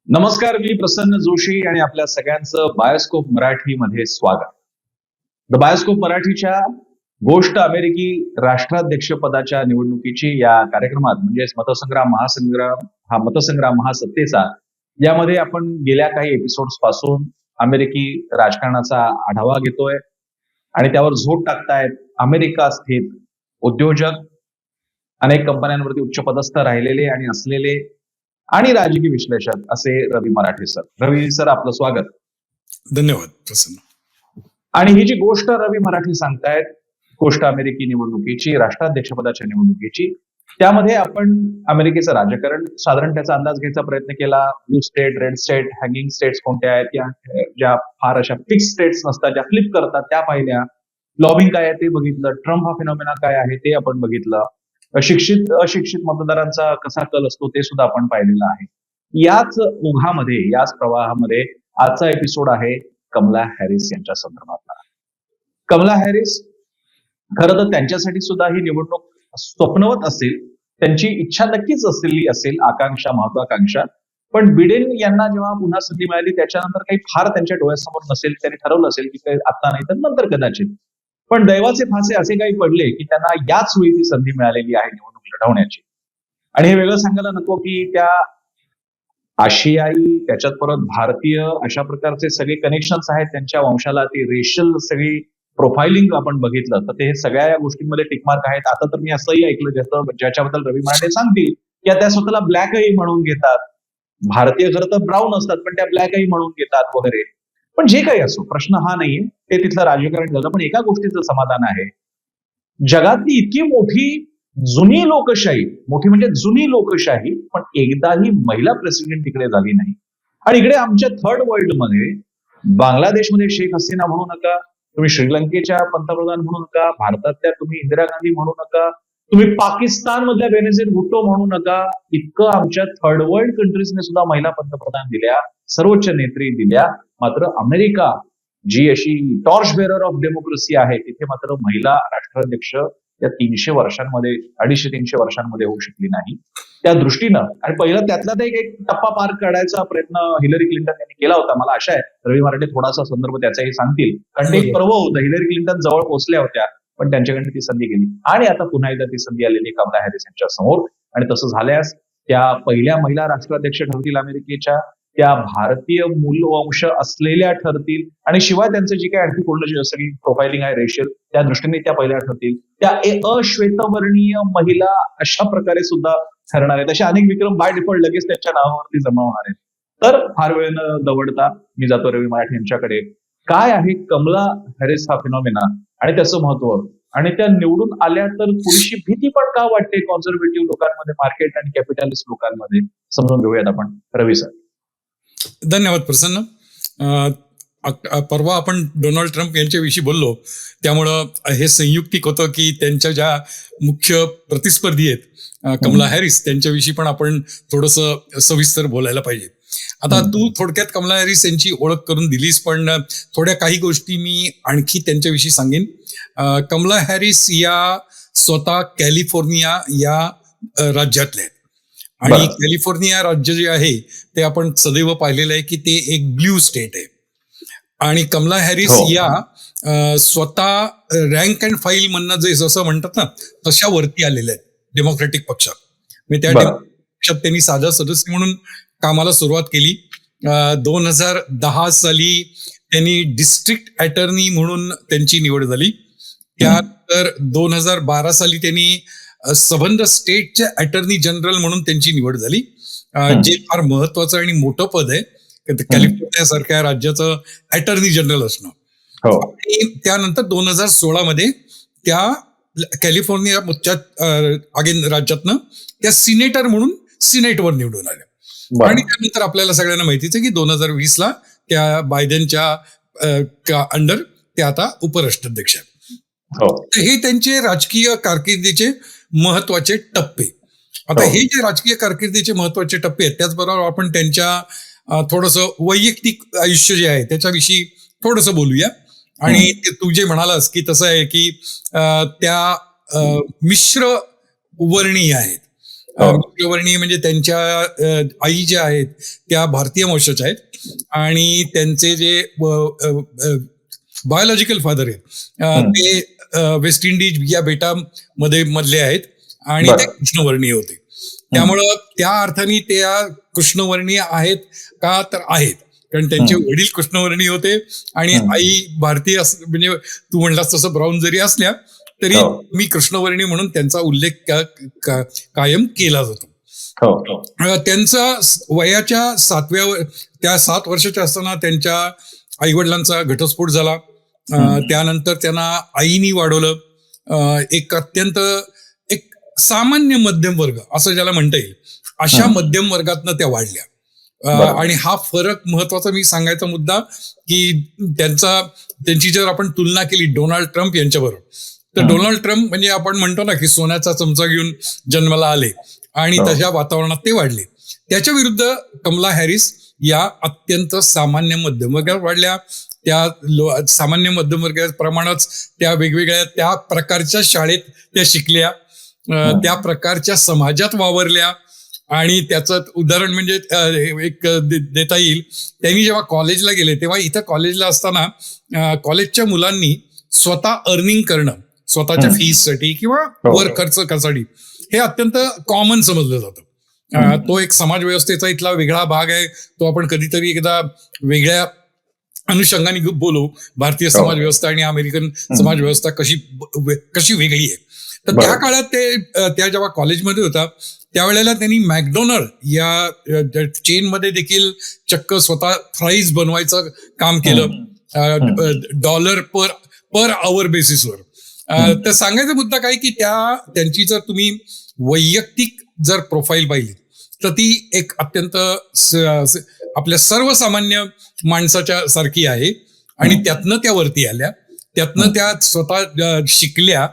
नमस्कार, मी प्रसन्न जोशी आणि आपल्या सगळ्यांचं बायोस्कोप मराठीमध्ये स्वागत. द बायोस्कोप मराठीच्या गोष्ट अमेरिकी राष्ट्राध्यक्षपदाच्या निवडणुकीची या कार्यक्रमात म्हणजेच मतसंग्राम महासत्तेचा यामध्ये आपण गेल्या काही एपिसोड्स पासून अमेरिकी राजकारणाचा आढावा घेतोय आणि त्यावर झोड टाकतायत अमेरिका स्थित उद्योजक, अनेक कंपन्यांवरती उच्च पदस्थ राहिलेले आणि असलेले आणि राजकीय विश्लेषक असे रवी मराठे सर. रवी सर, आपलं स्वागत. धन्यवाद प्रसन्न. आणि ही जी गोष्ट रवी मराठी सांगतायत, गोष्ट अमेरिकी निवडणुकीची, राष्ट्राध्यक्षपदाच्या निवडणुकीची, त्यामध्ये आपण अमेरिकेचं राजकारण साधारण त्याचा अंदाज घ्यायचा प्रयत्न केला. Blue state, red state, hanging states कोणत्या आहेत, ज्या फार अशा फिक्स स्टेट्स नसतात, ज्या फ्लिप करतात त्या पाहिल्या. लॉबिंग काय आहे ते बघितलं. ट्रम्प हा फिनॉमिना काय आहे ते आपण बघितलं. शिक्षित अशिक्षित मतदारांचा कसा कल असतो ते सुद्धा आपण पाहिलेलं आहे. याच ओघामध्ये, याच प्रवाहामध्ये आजचा एपिसोड आहे कमला हॅरिस यांच्या संदर्भातला. कमला हॅरिस खरं तर त्यांच्यासाठी सुद्धा ही निवडणूक स्वप्नवत असेल, त्यांची इच्छा नक्कीच असलेली असेल, आकांक्षा, महत्वाकांक्षा. पण बिडेन यांना जेव्हा पुन्हा संधी मिळाली त्याच्यानंतर काही फार त्यांच्या डोळ्यासमोर नसेल, त्यांनी ठरवलं असेल की आता नाही तर नंतर कदाचित. पण दैवाचे फासे असे काही पडले की त्यांना याच वेळी ती संधी मिळालेली आहे निवडणूक लढवण्याची. आणि हे वेगळं सांगायला नको की त्या आशियाई, त्याच्यात परत भारतीय, अशा प्रकारचे सगळे कनेक्शन्स आहेत त्यांच्या वंशाला. ती रेशल सगळी प्रोफाइलिंग आपण बघितलं तर ते सगळ्या या गोष्टींमध्ये टिकमार्क आहेत. आता तर मी असंही ऐकलं ज्याच्याबद्दल रवी मराठे सांगतील की त्या स्वतःला ब्लॅकही म्हणून घेतात. भारतीय खरं तर ब्राऊन असतात पण त्या ब्लॅकही म्हणून घेतात वगैरे. पण जे काही असो, प्रश्न हा नाहीये, ते तिथलं राजकारण झालं. पण एका गोष्टीचं समाधान आहे, जगातली इतकी मोठी जुनी लोकशाही, मोठी म्हणजे जुनी लोकशाही, पण एकदाही महिला प्रेसिडेंट तिकडे झाली नाही. आणि इकडे आमच्या थर्ड वर्ल्ड मध्ये, बांगलादेशमध्ये शेख हसीना म्हणू नका, तुम्ही श्रीलंकेच्या पंतप्रधान म्हणू नका, भारतातल्या तुम्ही इंदिरा गांधी म्हणू नका, तुम्ही पाकिस्तान मधल्या बेनझीर भुट्टो म्हणू नका, इतकं आमच्या थर्ड वर्ल्ड कंट्रीजने सुद्धा महिला पंतप्रधान दिल्या, सर्वोच्च नेत्री दिल्या. मात्र अमेरिका, जी अशी टॉर्च बेरर ऑफ डेमोक्रेसी आहे, तिथे मात्र महिला राष्ट्राध्यक्ष या 300 वर्षांमध्ये, 250-300 वर्षांमध्ये होऊ शकली नाही. त्या दृष्टीनं आणि पहिलं त्यातला एक टप्पा पार काढायचा प्रयत्न हिलरी क्लिंटन यांनी केला होता. मला आशा आहे रवी मराठे थोडासा संदर्भ त्याचाही सांगतील, कारण ते एक पर्व होतं. हिलरी क्लिंटन जवळ पोहोचल्या होत्या पण त्यांच्याकडे ती संधी गेली आणि आता पुन्हा एकदा ती संधी आलेली कमला हॅरिस यांच्या समोर. आणि तसं झाल्यास त्या पहिल्या महिला राष्ट्राध्यक्ष ठरतील अमेरिकेच्या, त्या भारतीय मूलवंश असलेल्या ठरतील आणि शिवाय त्यांचं जे काही आणखी पूर्ण सगळी प्रोफाइलिंग आहे रेशियल, त्या दृष्टीने त्या पहिल्या ठरतील. त्या अश्वेतवर्णीय महिला अशा प्रकारे सुद्धा ठरणार आहेत. असे अनेक विक्रम बाय डिफॉल्ट लगेच त्यांच्या नावावरती जमा होणार आहेत. तर फार वेळ न दवडता मी जातो रवी मराठे यांच्याकडे. काय आहे कमला हॅरिस हा फिनॉमिना आणि त्याचं महत्व, आणि त्या निवडून आल्या तर थोडीशी भीती पण का वाटते कॉन्झर्वेटिव्ह लोकांमध्ये, मार्केट आणि कॅपिटलिस्ट लोकांमध्ये, समजून घेऊयात आपण. रवी सर. धन्यवाद प्रसन्न. परवा आपण डोनाल्ड ट्रम्प यांच्याविषयी बोललो, त्यामुळं हे संयुक्तिक होतं की त्यांच्या ज्या मुख्य प्रतिस्पर्धी आहेत कमला हॅरिस, त्यांच्याविषयी पण आपण थोडंसं सविस्तर बोलायला पाहिजे. आता तू थोडक्यात कमला हॅरिस यांची ओळख करून दिलीस, पण थोड्या काही गोष्टी मी आणखी त्यांच्याविषयी सांगेन. कमला हॅरिस या स्वतः कॅलिफोर्निया या राज्यातल्या आहेत. आणि कॅलिफोर्निया राज्य जे आहे ते आपण सदैव पाहिलेलं आहे की ते एक ब्ल्यू स्टेट आहे. आणि कमला हॅरिस या स्वतः रँक अँड फाईल म्हणणं जे जसं म्हणतात ना, तशा वरती आलेल्या आहेत डेमोक्रॅटिक पक्षात. मी त्या पक्षात त्यांनी साधा सदस्य म्हणून कामाला सुरुवात केली. 2010 साली त्यांनी डिस्ट्रिक्ट अटर्नी म्हणून त्यांची निवड झाली. त्यानंतर 2012 साली त्यांनी संबंध स्टेटचे अटर्नी जनरल म्हणून त्यांची निवड झाली, जे फार महत्वाचं आणि मोठं पद आहे कॅलिफोर्निया सारख्या राज्याचं अटर्नी जनरल असणं. आणि त्यानंतर 2016 मध्ये त्या कॅलिफोर्निया राज्यातनं त्या सिनेटर म्हणून सिनेटवर निवडून आल्या. आणि त्यानंतर आपल्याला सगळ्यांना माहितीच आहे की 2020 ला त्या बायडेनच्या अंडर ते आता उपराष्ट्राध्यक्ष आहेत. हे त्यांचे राजकीय कारकिर्दीचे महत्वाचे टप्पे. आता हे जे राजकीय कारकिर्दीचे महत्वाचे टप्पे आहेत, त्याचबरोबर आपण त्यांच्या थोडंसं वैयक्तिक आयुष्य जे आहे त्याच्याविषयी थोडंसं बोलूया. आणि तू जे म्हणालास की तसं आहे की त्या मिश्र वर्णीय आहेत. मित्रवर्णी म्हणजे त्यांच्या आई ज्या आहेत त्या भारतीय वंशाच्या आहेत आणि त्यांचे जे बायोलॉजिकल फादर आहेत ते वेस्ट इंडिज या बेटामध्ये मधले आहेत आणि ते कृष्णवर्णीय होते. त्यामुळं त्या अर्थाने त्या कृष्णवर्णीय आहेत का, तर आहेत, कारण त्यांचे वडील कृष्णवर्णीय होते आणि आई भारतीय म्हणजे तू म्हणलास तसं ब्राऊन जरी असल्या तरी मी कृष्णवर्णीय म्हणून त्यांचा उल्लेख कायम केला जातो. त्यांचा वयाच्या 7 वर्षाच्या असताना त्यांच्या आईवडिलांचा घटस्फोट झाला. त्यानंतर त्यांना आईनी वाढवलं. एक अत्यंत एक सामान्य मध्यम वर्ग असं ज्याला म्हणता येईल अशा मध्यम वर्गातनं त्या वाढल्या. आणि हा फरक महत्वाचा मी सांगायचा मुद्दा की त्यांची जर आपण तुलना केली डोनाल्ड ट्रम्प यांच्याबरोबर, तर डोनाल्ड ट्रम्प म्हणजे आपण म्हणतो ना की सोन्याचा चमचा घेऊन जन्माला आले आणि तशा वातावरणात ते वाढले. त्याच्या विरुद्ध कमला हॅरिस या अत्यंत सामान्य मध्यम वर्गात वाढल्या. त्या सामान्य मध्यम वर्गाप्रमाणेच त्या वेगवेगळ्या त्या प्रकारच्या शाळेत त्या शिकल्या, त्या प्रकारच्या समाजात वावरल्या. आणि त्याचं उदाहरण म्हणजे एक देता येईल, त्यांनी जेव्हा कॉलेजला गेले तेव्हा इथं कॉलेजला असताना कॉलेजच्या मुलांनी स्वतः अर्निंग करणं स्वतःच्या फीससाठी किंवा वर खर्च करण्यासाठी हे अत्यंत कॉमन समजलं जातं. तो एक समाज व्यवस्थेचा इथला वेगळा भाग आहे. तो आपण कधीतरी एकदा वेगळ्या अनुषंगाने बोलू, भारतीय समाज व्यवस्था आणि अमेरिकन समाज व्यवस्था कशी वेगळी आहे. तर त्या काळात त्या जेव्हा कॉलेजमध्ये होता त्यावेळेला त्यांनी मॅकडोनल्ड या चेनमध्ये देखील चक्क स्वतः फ्राईज बनवायचं काम केलं $, पर आवर बेसिसवर. तर सांगायचा मुद्दा काय की त्यांची जर तुम्ही वैयक्तिक जर प्रोफाईल पाहिली तर ती एक अत्यंत आपल्या सर्वसामान्य माणसाच्या सारखी आहे. आणि त्यातनं त्या वरती आल्या, त्यातनं त्या स्वतः शिकल्या,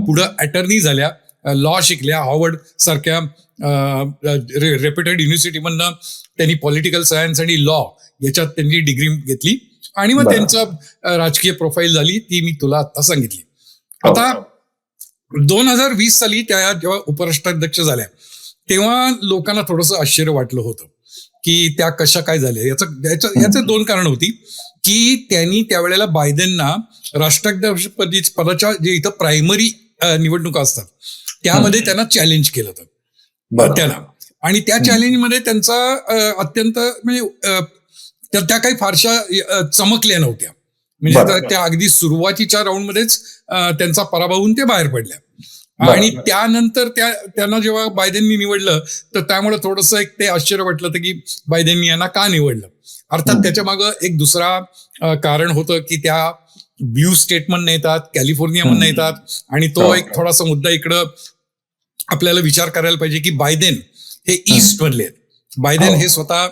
पुढं अटर्नी झाल्या, लॉ शिकल्या. हार्वर्ड सारख्या रेप्युटेड युनिव्हर्सिटीमधनं त्यांनी पॉलिटिकल सायन्स आणि लॉ याच्यात त्यांनी डिग्री घेतली आणि मग त्यांचं राजकीय प्रोफाईल झाली ती मी तुला आता सांगितली. आता 2020 साली त्या जेव्हा उपराष्ट्राध्यक्ष झाल्या तेव्हा लोकांना थोडंसं आश्चर्य वाटलं होतं की त्या कशा काय झाल्या. याचं 2 कारण होती की त्यांनी त्यावेळेला बायडेनना राष्ट्राध्यक्ष पदाच्या जे इथं प्रायमरी निवडणुका असतात त्यामध्ये त्यांना चॅलेंज केलं होतं त्यांना. आणि त्या चॅलेंजमध्ये त्यांचा अत्यंत म्हणजे त्या काही फारशा चमकल्या नव्हत्या. म्हणजे त्या अगदी सुरुवातीच्या राऊंडमध्येच त्यांचा पराभव होऊन ते बाहेर पडल्या. आणि त्यानंतर त्यांना जेव्हा बायडेननी निवडलं तर त्यामुळे थोडंसं एक ते आश्चर्य वाटलं होतं की बायडेननी यांना का निवडलं. अर्थात त्याच्या मागं एक दुसरा कारण होतं की त्या ब्ल्यू स्टेटमधनं येतात, कॅलिफोर्नियामधनं येतात. आणि तो एक थोडासा मुद्दा इकडं आपल्याला विचार करायला पाहिजे की बायडेन हे ईस्ट मधले आहेत. बायडेन हे स्वतः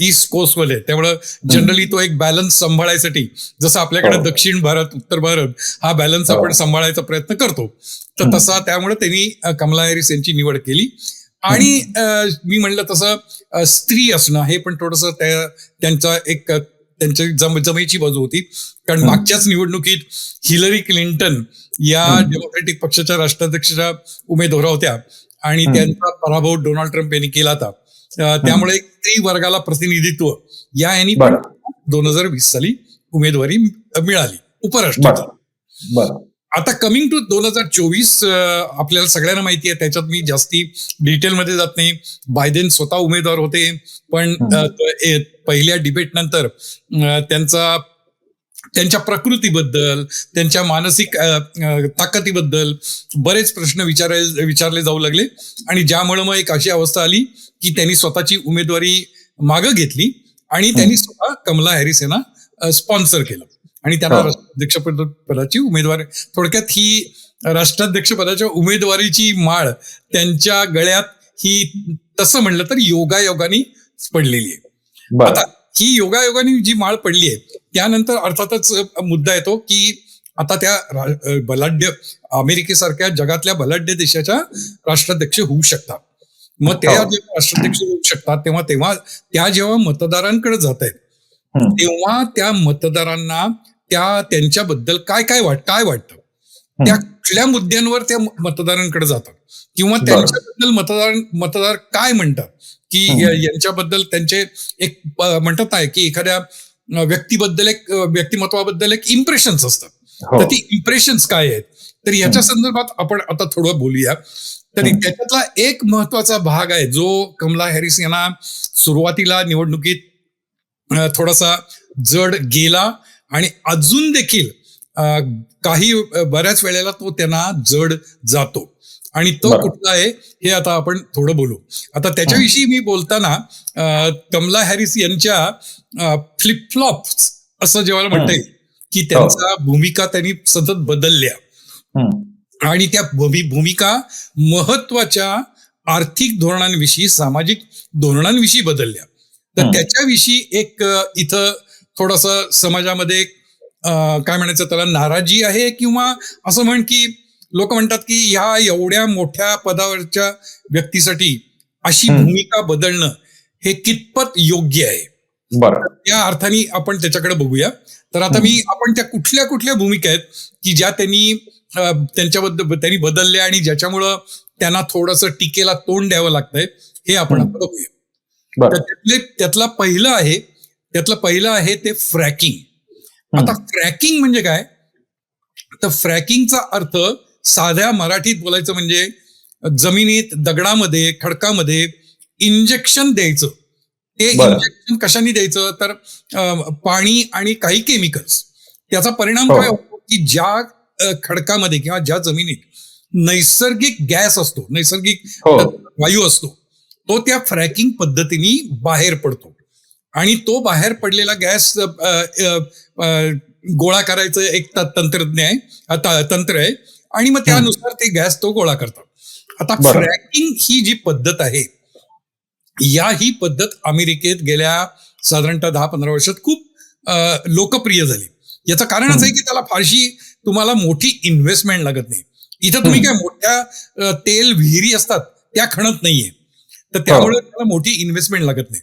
ईस्ट कोस्ट मधले आहेत. त्यामुळं जनरली तो एक बॅलन्स सांभाळायसाठी, जसं आपल्याकडे दक्षिण भारत उत्तर भारत हा बॅलन्स आपण सांभाळायचा प्रयत्न करतो, तर तसा त्यामुळे त्यांनी कमला हॅरिस यांची निवड केली. आणि मी म्हणलं तसं स्त्री असणं हे पण थोडंसं त्यांचा एक त्यांच्या जमेची बाजू होती. कारण मागच्याच निवडणुकीत हिलरी क्लिंटन या डेमोक्रॅटिक पक्षाच्या राष्ट्राध्यक्षाच्या उमेदवार होत्या आणि त्यांचा पराभव डोनाल्ड ट्रम्प यांनी केला होता. त्यामुळे स्त्री वर्गाला प्रतिनिधित्व यांनी पण 2020 साली उमेदवारी मिळाली उपराष्ट्राची. आता कमिंग टू 2024 आपल्याला सगळ्यांना माहिती आहे, त्याच्यात मी जास्ती डिटेलमध्ये जात नाही. बायडेन स्वतः उमेदवार होते, पण पहिल्या डिबेट नंतर त्यांच्या प्रकृतीबद्दल, त्यांच्या मानसिक ताकदीबद्दल बरेच प्रश्न विचारले जाऊ लागले. आणि ज्यामुळे मग एक अशी अवस्था आली की त्यांनी स्वतःची उमेदवारी मागं घेतली आणि त्यांनी स्वतः कमला हॅरिस यांना स्पॉन्सर केलं आणि त्यांना राष्ट्राध्यक्षपदाची उमेदवारी, थोडक्यात ही राष्ट्राध्यक्षपदाच्या उमेदवारीची माळ त्यांच्या गळ्यात ही तसं म्हणलं तर योगायोगाने पडलेली आहे. आता ही योगायोगाने जी माळ पडली आहे त्यानंतर अर्थातच मुद्दा येतो की आता त्या बलाढ्य अमेरिकेसारख्या जगातल्या बलाढ्य देशाच्या राष्ट्राध्यक्ष होऊ शकतात. मग त्या जेव्हा राष्ट्राध्यक्ष होऊ शकतात तेव्हा त्या जेव्हा मतदारांकडे जात आहेत तेव्हा त्या मतदारांना त्यांच्याबद्दल काय वाटतं, त्या कुठल्या मुद्द्यांवर त्या मतदारांकडे जातात किंवा बरं. त्यांच्याबद्दल मतदार काय म्हणतात, की यांच्याबद्दल त्यांचे एक म्हणतात आहे की एखाद्या व्यक्तीबद्दल व्यक्तिमत्वाबद्दल एक इम्प्रेशन्स असतात. हो. तर ती इम्प्रेशन्स काय आहेत, तर याच्या संदर्भात आपण आता थोडं बोलूया. तरी त्याच्यातला एक महत्वाचा भाग आहे जो कमला हॅरिस यांना सुरुवातीला निवडणुकीत थोडासा जड गेला आणि अजून देखील काही बऱ्याच वेळेला तो त्यांना जड जातो. आणि तो बरं. कुठला आहे हे आता आपण थोडं बोलू. आता त्याच्याविषयी मी बोलताना कमला हॅरिस यांच्या फ्लिपफ्लॉप्स असं जेव्हा म्हणता येईल की त्यांचा भूमिका त्यांनी सतत बदलल्या आणि त्या भूमिका महत्वाच्या आर्थिक धोरणांविषयी, सामाजिक धोरणांविषयी बदलल्या. तर त्याच्याविषयी एक इथं थोडंसं समाजामध्ये काय म्हणायचं त्याला नाराजी आहे, किंवा असं म्हण की लोक म्हणतात की ह्या एवढ्या मोठ्या पदावरच्या व्यक्तीसाठी अशी भूमिका बदलणं हे कितपत योग्य आहे. बरं. त्या अर्थाने आपण त्याच्याकडे बघूया. तर आता आपण त्या कुठल्या भूमिका आहेत की ज्या त्यांच्याबद्दल त्यांनी बदलल्या आणि ज्याच्यामुळं त्यांना थोडंसं टीकेला तोंड द्यावं लागतंय हे आपण आता बघूया. तर त्यातलं पहिलं आहे ते फ्रॅकिंग. आता फ्रॅकिंग म्हणजे काय, तर फ्रॅकिंगचा अर्थ साध्या मराठीत बोलायचं म्हणजे जमिनीत, दगडामध्ये, खडकामध्ये इंजेक्शन द्यायचं. ते इंजेक्शन कशाने द्यायचं, तर पाणी आणि काही केमिकल्स. त्याचा परिणाम काय होतो की ज्या खडकामध्ये किंवा ज्या जमिनीत नैसर्गिक गॅस असतो, नैसर्गिक वायू असतो, तो त्या फ्रॅकिंग पद्धतीने बाहेर पडतो आणि तो बाहेर पडलेला गॅस गोळा करायचं एक तंत्र आहे आणि मग त्यानुसार ते गॅस तो गोळा करतात. आता फ्रॅकिंग ही जी पद्धत आहे, ही पद्धत अमेरिकेत गेल्या साधारणतः 10-15 वर्षात खूप लोकप्रिय झाली. याचं कारणच आहे की त्याला फारशी तुम्हाला मोठी इन्व्हेस्टमेंट लागत नाही. इथं तुम्ही काय मोठ्या तेल विहिरी असतात त्या खणत नाहीये, तर त्यामुळे त्याला मोठी इन्व्हेस्टमेंट लागत नाही.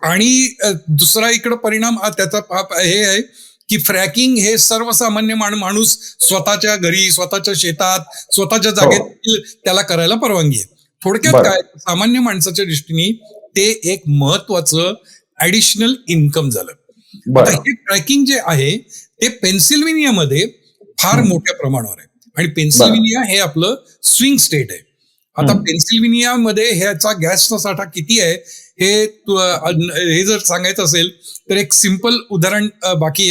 आणि दुसरा इकडं परिणाम त्याचा हे आहे की फ्रॅकिंग हे सर्वसामान्य माणूस स्वतःच्या घरी, स्वतःच्या शेतात, स्वतःच्या जागेत त्याला करायला परवानगी आहे. थोडक्यात काय, सामान्य माणसाच्या दृष्टीने ते एक महत्वाचं ऍडिशनल इन्कम झालं. आता हे ट्रॅकिंग जे आहे ते पेन्सिल्व्हेनियामध्ये फार मोठ्या प्रमाणावर आहे आणि पेन्सिल्व्हेनिया हे आपलं स्विंग स्टेट आहे. आता पेन्सिल्व्हेनियामध्ये ह्याचा गॅसचा साठा किती आहे हे जर सांगायचं असेल तर एक सिंपल उदाहरण बाकी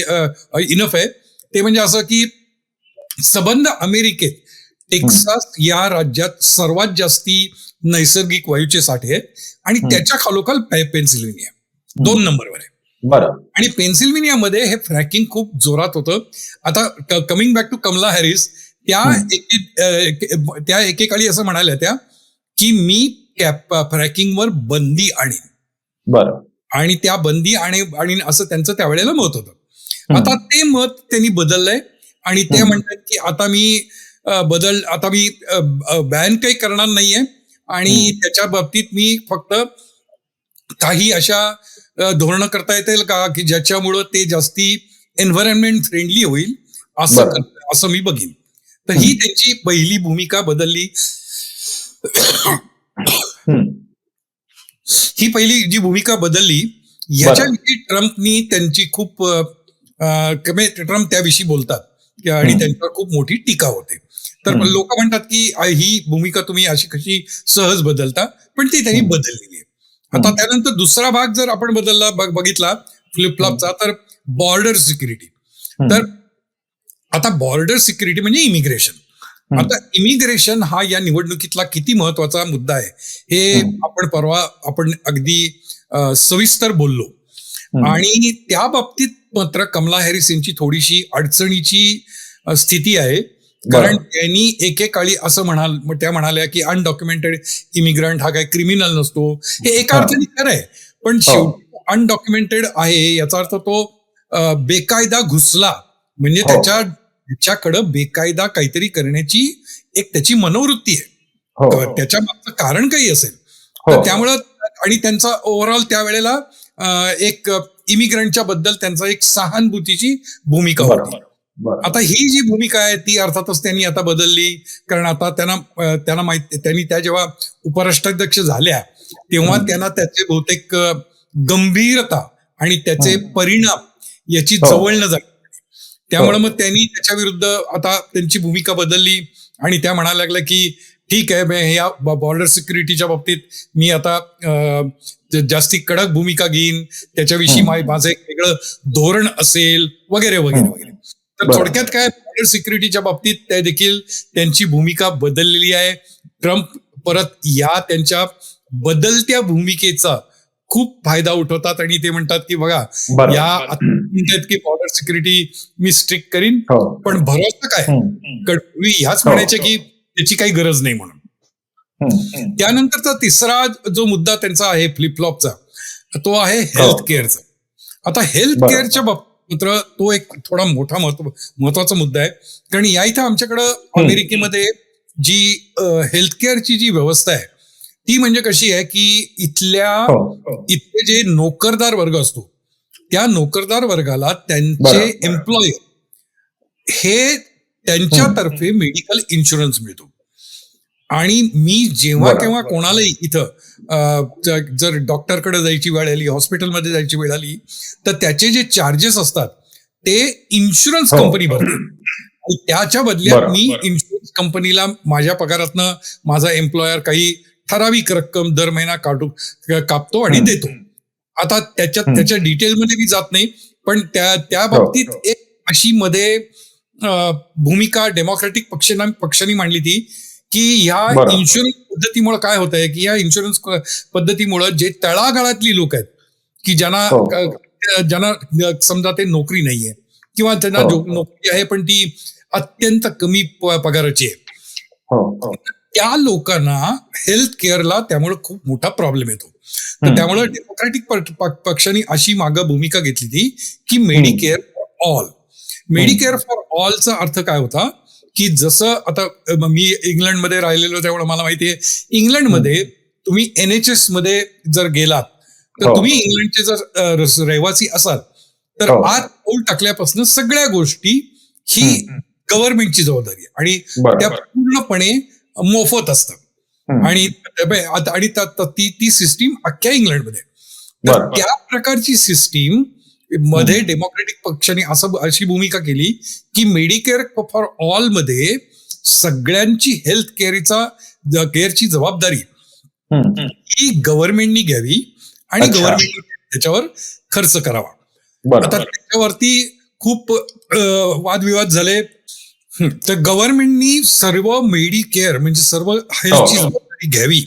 इनफ आहे. ते म्हणजे असं की सबंध अमेरिकेत टेक्सास या राज्यात सर्वात जास्ती नैसर्गिक वायूचे साठे आहेत आणि त्याच्या खालोखाल पेन्सिल्व्हेनिया 2 नंबरवर आहे. बरं. आणि पेन्सिल्व्हेनियामध्ये हे फ्रॅकिंग खूप जोरात होतं. आता coming back to Kamala Harris, त्या एकेकाळी असं म्हणाल्या त्या की मी फ्रॅकिंगवर बंदी आणीन. बरं. आणि त्या बंदी आणीन असं त्यांचं त्यावेळेला मत होतं. आता ते मत त्यांनी बदललंय आणि ते म्हणतात की आता मी बॅन काही करणार नाहीये आणि त्याच्या बाबतीत मी फक्त काही अशा धोरणं करता येतील का की ज्याच्यामुळं ते जास्ती एन्व्हायरमेंट फ्रेंडली होईल असं मी बघीन. तर ही त्यांची पहिली भूमिका बदलली. ही पहिली जी भूमिका बदलली याच्याविषयी ट्रम्पनी त्यांची खूप ट्रम्प त्याविषयी बोलतात आणि त्यांच्यावर खूप मोठी टीका होते. तर लोक म्हणतात की ही भूमिका तुम्ही अशी कशी सहज बदलता, पण ती त्यांनी बदललेली आहे. आता त्यानंतर दुसरा भाग जर आपण बघितला फ्लिपफ्लॉपचा, तर बॉर्डर सिक्युरिटी. तर आता बॉर्डर सिक्युरिटी म्हणजे इमिग्रेशन. आता इमिग्रेशन हा या निवडणुकीतला किती महत्वाचा मुद्दा आहे हे आपण अगदी सविस्तर बोललो. आणि त्या बाबतीत मात्र कमला हॅरिस यांची थोडीशी अडचणीची स्थिती आहे. कारण त्यांनी एकेकाळी असं त्या म्हणाल्या की अनडॉक्युमेंटेड इमिग्रंट हा काही क्रिमिनल नसतो. हे एका अर्थाने खरं आहे, पण शेवटी अनडॉक्युमेंटेड आहे याचा अर्थ तो बेकायदा घुसला म्हणजे त्याच्याकडं बेकायदा काहीतरी करण्याची एक त्याची मनोवृत्ती आहे. त्याच्या मागचं कारण काही असेल तर त्यामुळं, आणि त्यांचा ओव्हरऑल त्यावेळेला एक इमिग्रंटच्या बद्दल त्यांचा एक सहानुभूतीची भूमिका होती. बरं. आता ही जी भूमिका आहे ती अर्थातच त्यांनी आता बदलली, कारण आता त्यांना माहिती, त्यांनी त्या जेव्हा उपराष्ट्राध्यक्ष झाल्या तेव्हा त्यांना त्याचे बहुतेक गंभीरता आणि त्याचे परिणाम याची जवळनं झाली. त्यामुळे मग त्यांनी त्याच्या विरुद्ध आता त्यांची भूमिका बदलली आणि त्या म्हणायला लागल्या की ठीक आहे, या बॉर्डर सिक्युरिटीच्या बाबतीत मी आता जास्ती कडक भूमिका घेईन, त्याच्याविषयी माझं एक वेगळं धोरण असेल वगैरे वगैरे वगैरे. तर थोडक्यात काय, बॉर्डर सिक्युरिटीच्या बाबतीत त्या देखील त्यांची भूमिका बदललेली आहे. ट्रम्प परत या त्यांच्या बदलत्या भूमिकेचा खूप फायदा उठवतात आणि ते म्हणतात की बघा, या म्हणतात की बॉर्डर सिक्युरिटी मी स्ट्रिक्ट करीन, पण भरोसा काय, पूर्वी ह्याच म्हणायचे की त्याची काही गरज नाही म्हणून. त्यानंतरचा तिसरा जो मुद्दा त्यांचा आहे फ्लिपफ्लॉपचा, तो आहे हेल्थ केअरचा. आता हेल्थ केअरच्या बाबतीत तो एक थोडा मोठा महत्वाचा मुद्दा आहे, कारण या इथं आमच्याकडं अमेरिकेमध्ये जी हेल्थ केअरची जी व्यवस्था आहे ती म्हणजे कशी आहे की इथले जे नोकरदार वर्ग असतो त्या नोकरदार वर्गाला त्यांचे एम्प्लॉयर हे त्यांच्यातर्फे मेडिकल इन्शुरन्स मिळतो. आणि मी जेव्हा केव्हा कोणालाही इथं जर डॉक्टरकडे जायची वेळ आली, हॉस्पिटलमध्ये जायची वेळ आली, तर त्याचे जे चार्जेस असतात ते इन्शुरन्स कंपनी भरते. आणि त्याच्या बदल्यात मी इन्शुरन्स कंपनीला माझ्या पगारातनं माझा एम्प्लॉयर काही ठराविक रक्कम दर महिना कापतो आणि देतो. आता त्याच्या डिटेलमध्ये मी जात नाही, पण त्या बाबतीत एक अशी मध्ये भूमिका डेमोक्रॅटिक पक्षाने मांडली ती की ह्या इन्शुरन्स पद्धतीमुळे काय होत आहे की या इन्शुरन्स पद्धतीमुळे जे तळागाळातली लोक आहेत की ज्यांना समजा ते नोकरी नाहीये किंवा त्यांना नोकरी आहे पण ती अत्यंत कमी पगाराची आहे, त्या लोकांना हेल्थ केअरला त्यामुळे खूप मोठा प्रॉब्लेम येतो. तर त्यामुळे डेमोक्रॅटिक पक्षाने अशी मागं भूमिका घेतली ती की Medicare for all. Medicare for ऑलचा अर्थ काय होता की जसं आता मी इंग्लंडमध्ये राहिलेलो त्यामुळे मला माहिती आहे, इंग्लंडमध्ये तुम्ही NHS मध्ये जर गेलात तर तुम्ही इंग्लंडचे जर रहिवासी असाल तर आत पाऊल टाकल्यापासून सगळ्या गोष्टी ही गव्हर्नमेंटची जबाबदारी आहे आणि त्या पूर्णपणे मोफत असतात. आणि ती सिस्टीम अख्ख्या इंग्लंडमध्ये. तर त्या प्रकारची सिस्टीम मध्ये डेमोक्रॅटिक पक्षाने अशी भूमिका केली की मेडिकेअर फॉर ऑल मध्ये सगळ्यांची हेल्थ केअरची जबाबदारी ही गव्हर्नमेंटनी घ्यावी आणि गव्हर्नमेंटने त्याच्यावर खर्च करावा. आता त्याच्यावरती खूप वादविवाद झाले. तर गव्हर्नमेंटनी सर्व मेडिकेअर म्हणजे सर्व हेल्थची जबाबदारी घ्यावी